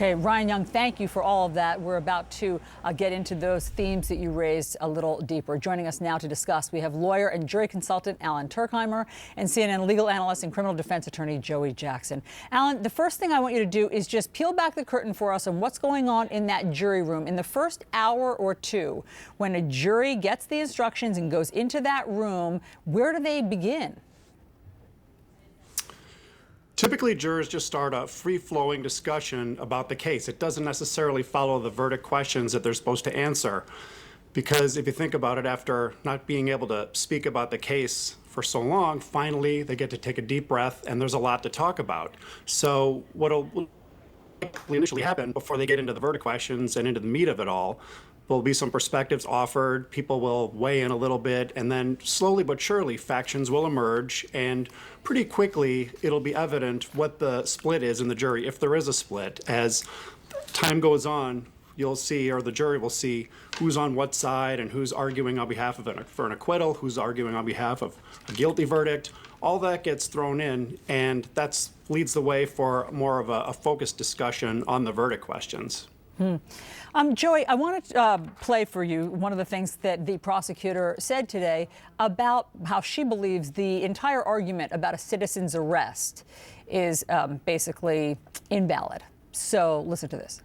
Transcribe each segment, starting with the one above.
Okay, Ryan Young, thank you for all of that. We're about to get into those themes that you raised a little deeper. Joining us now to discuss, we have lawyer and jury consultant Alan Tuerkheimer and CNN legal analyst and criminal defense attorney Joey Jackson. Alan, the first thing I want you to do is just peel back the curtain for us on what's going on in that jury room. In the first hour or two, when a jury gets the instructions and goes into that room, where do they begin? Typically, jurors just start a free-flowing discussion about the case. It doesn't necessarily follow the verdict questions that they're supposed to answer. Because if you think about it, after not being able to speak about the case for so long, finally they get to take a deep breath and there's a lot to talk about. So what'll initially happen before they get into the verdict questions and into the meat of it all, there'll be some perspectives offered, people will weigh in a little bit, and then slowly but surely factions will emerge, and pretty quickly it'll be evident what the split is in the jury, if there is a split. As time goes on, you'll see, or the jury will see, who's on what side and who's arguing on behalf of for an acquittal, who's arguing on behalf of a guilty verdict. All that gets thrown in, and that leads the way for more of a focused discussion on the verdict questions. Joey, I want to play for you one of the things that the prosecutor said today about how she believes the entire argument about a citizen's arrest is basically invalid. So listen to this.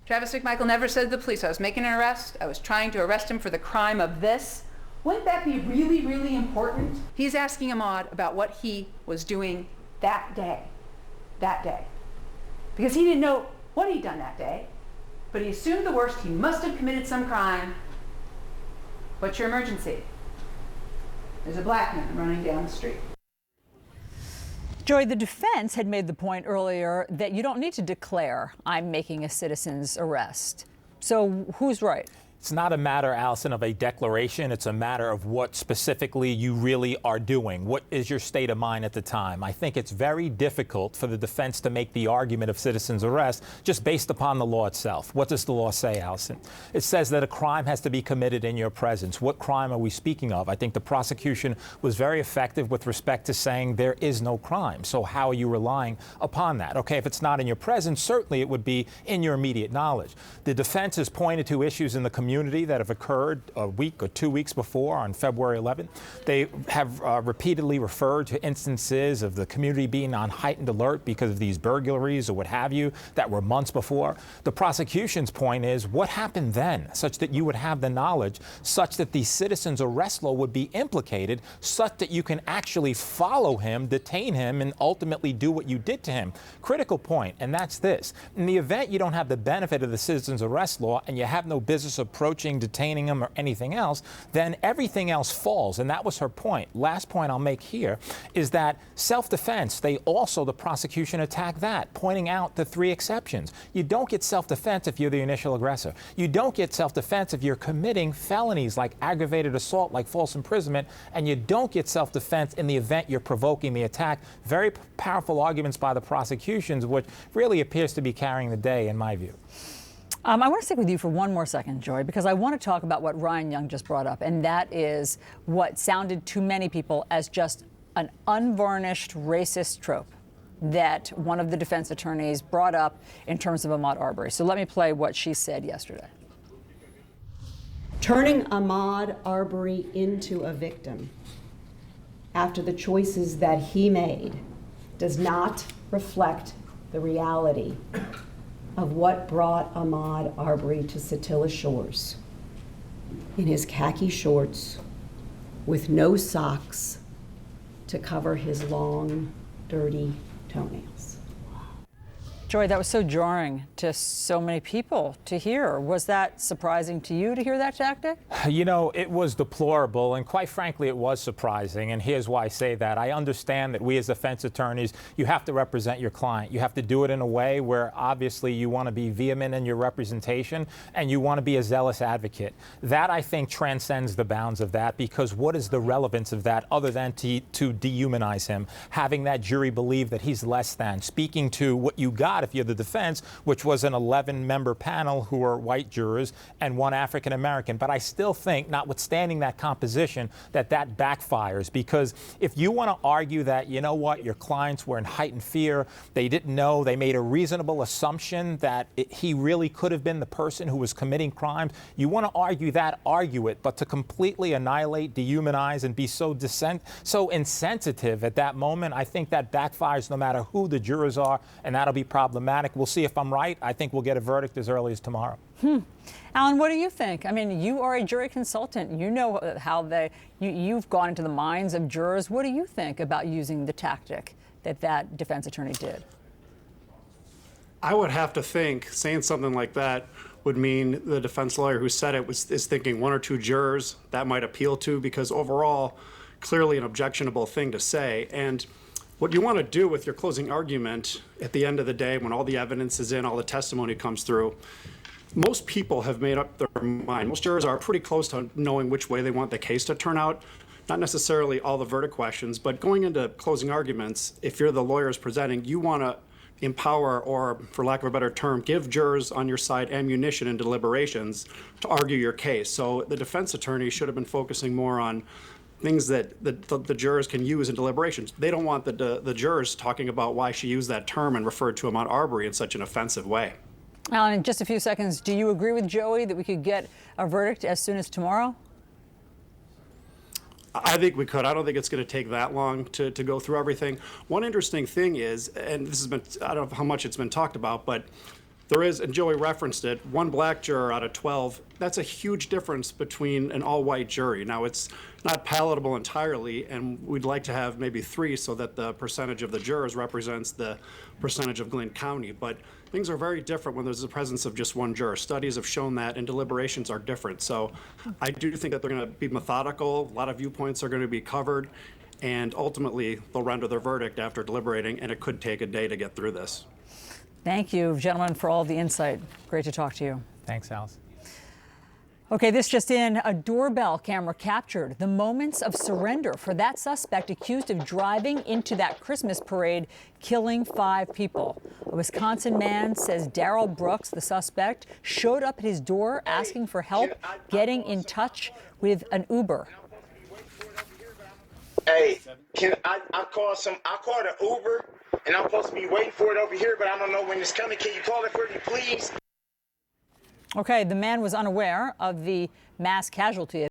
Travis McMichael never said to the police, I was making an arrest, I was trying to arrest him for the crime of this. Wouldn't that be really, really important? He's asking Ahmaud about what he was doing that day. Because he didn't know what he'd done that day, but he assumed the worst. He must have committed some crime. What's your emergency? There's a black man running down the street. Joy, the defense had made the point earlier that you don't need to declare, I'm making a citizen's arrest. So who's right? It's not a matter, Allison, of a declaration. It's a matter of what specifically you really are doing. What is your state of mind at the time? I think it's very difficult for the defense to make the argument of citizen's arrest just based upon the law itself. What does the law say, Allison? It says that a crime has to be committed in your presence. What crime are we speaking of? I think the prosecution was very effective with respect to saying there is no crime. So how are you relying upon that? Okay, if it's not in your presence, certainly it would be in your immediate knowledge. The defense has pointed to issues in the community that have occurred a week or 2 weeks before on February 11th. They have repeatedly referred to instances of the community being on heightened alert because of these burglaries or what have you that were months before. The prosecution's point is what happened then such that you would have the knowledge such that the citizen's arrest law would be implicated such that you can actually follow him, detain him, and ultimately do what you did to him. Critical point, and that's this. In the event you don't have the benefit of the citizen's arrest law and you have no business approaching, detaining him, or anything else, then everything else falls. And that was her point. Last point I'll make here is that self-defense, the prosecution attacked that, pointing out the three exceptions. You don't get self-defense if you're the initial aggressor. You don't get self-defense if you're committing felonies like aggravated assault, like false imprisonment, and you don't get self-defense in the event you're provoking the attack. Very powerful arguments by the prosecutions, which really appears to be carrying the day in my view. I want to stick with you for one more second, Joy, because I want to talk about what Ryan Young just brought up, and that is what sounded to many people as just an unvarnished racist trope that one of the defense attorneys brought up in terms of Ahmaud Arbery. So let me play what she said yesterday. Turning Ahmaud Arbery into a victim after the choices that he made does not reflect the reality of what brought Ahmaud Arbery to Satilla Shores in his khaki shorts with no socks to cover his long, dirty toenails. Joy, that was so jarring to so many people to hear. Was that surprising to you to hear that tactic? You know, it was deplorable, and quite frankly, it was surprising, and here's why I say that. I understand that we as defense attorneys, you have to represent your client. You have to do it in a way where obviously you want to be vehement in your representation and you want to be a zealous advocate. That, I think, transcends the bounds of that, because what is the relevance of that other than to dehumanize him, having that jury believe that he's less than, speaking to what you got got if you're the defense, which was an 11-member panel who were white jurors and one African American. But I still think, notwithstanding that composition, that backfires, because if you want to argue that, you know what, your clients were in heightened fear, they didn't know, they made a reasonable assumption that he really could have been the person who was committing crimes, you want to argue that, argue it. But to completely annihilate, dehumanize, and be so insensitive at that moment, I think that backfires no matter who the jurors are, and that'll be problematic. We'll see if I'm right. I think we'll get a verdict as early as tomorrow. Alan, what do you think? I mean, you are a jury consultant. You know how you've gone into the minds of jurors. What do you think about using the tactic that defense attorney did? I would have to think saying something like that would mean the defense lawyer who said it is thinking one or two jurors that might appeal to, because overall, clearly an objectionable thing to say. And what you want to do with your closing argument at the end of the day, when all the evidence is in, all the testimony comes through, most people have made up their mind. Most jurors are pretty close to knowing which way they want the case to turn out. Not necessarily all the verdict questions, but going into closing arguments, if you're the lawyers presenting, you want to empower, or for lack of a better term, give jurors on your side ammunition in deliberations to argue your case. So the defense attorney should have been focusing more on things that the jurors can use in deliberations. They don't want the jurors talking about why she used that term and referred to Ahmaud Arbery in such an offensive way. Alan, in just a few seconds, do you agree with Joey that we could get a verdict as soon as tomorrow? I think we could. I don't think it's going to take that long to go through everything. One interesting thing is, and this has been, I don't know how much it's been talked about, but there is, and Joey referenced it, one black juror out of 12. That's a huge difference between an all-white jury. Now, it's not palatable entirely, and we'd like to have maybe 3 so that the percentage of the jurors represents the percentage of Glynn County. But things are very different when there's the presence of just one juror. Studies have shown that, and deliberations are different. So I do think that they're going to be methodical. A lot of viewpoints are going to be covered, and ultimately they'll render their verdict after deliberating, and it could take a day to get through this. Thank you, gentlemen, for all the insight. Great to talk to you. Thanks, Alice. Okay, this just in, a doorbell camera captured the moments of surrender for that suspect accused of driving into that Christmas parade, killing 5 people. A Wisconsin man says Darrell Brooks, the suspect, showed up at his door asking for help getting in touch with an Uber. Hey, can I called an Uber, and I'm supposed to be waiting for it over here, but I don't know when it's coming. Can you call it for me, please? Okay, the man was unaware of the mass casualty